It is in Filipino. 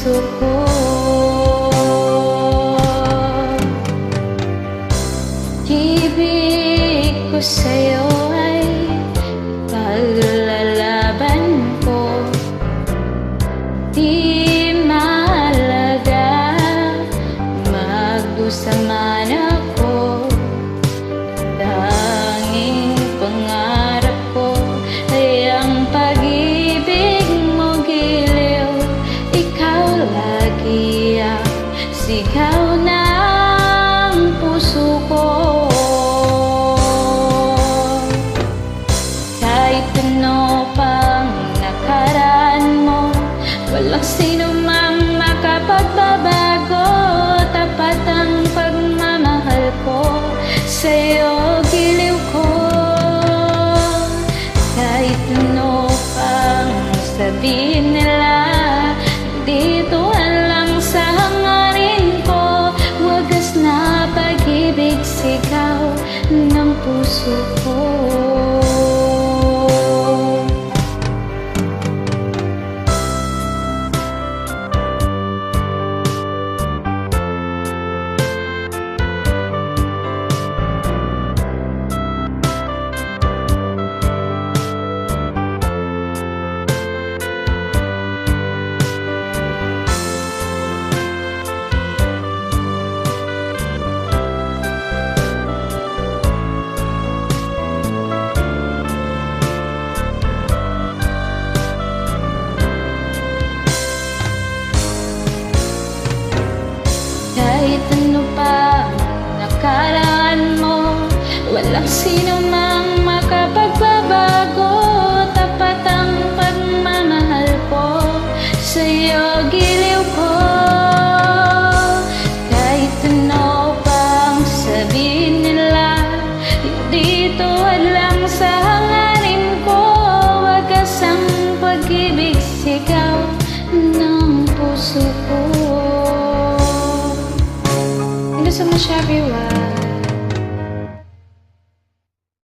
puso ko. Ibig ko sa'yo ay paglalaban ko. Di mahalaga magdusa man ako, tanging pangarap ko ay ang pag-ibig mo giliw. Ikaw lagi ang sigaw ng puso ko. Kahit ano pang nakaraan mo, walang sino mang makapagbabago. Tapat ang pagmamahal ko sa'yo, giliw ko. Kahit ano pang sabihin nila, dito lang sa hangarin ko. Wagas na pag-ibig, sigaw ng puso ko. Kahit ano pa nakaraan mo, walang sino mang makapagbabago. Tapat ang pagmamahal ko sa'yo, giliw ko. Kahit ano pang sabihin nila, dito lang sa hangarin ko. Wagas ang pag-ibig, sigaw ng puso ko. Thank you so much, everyone.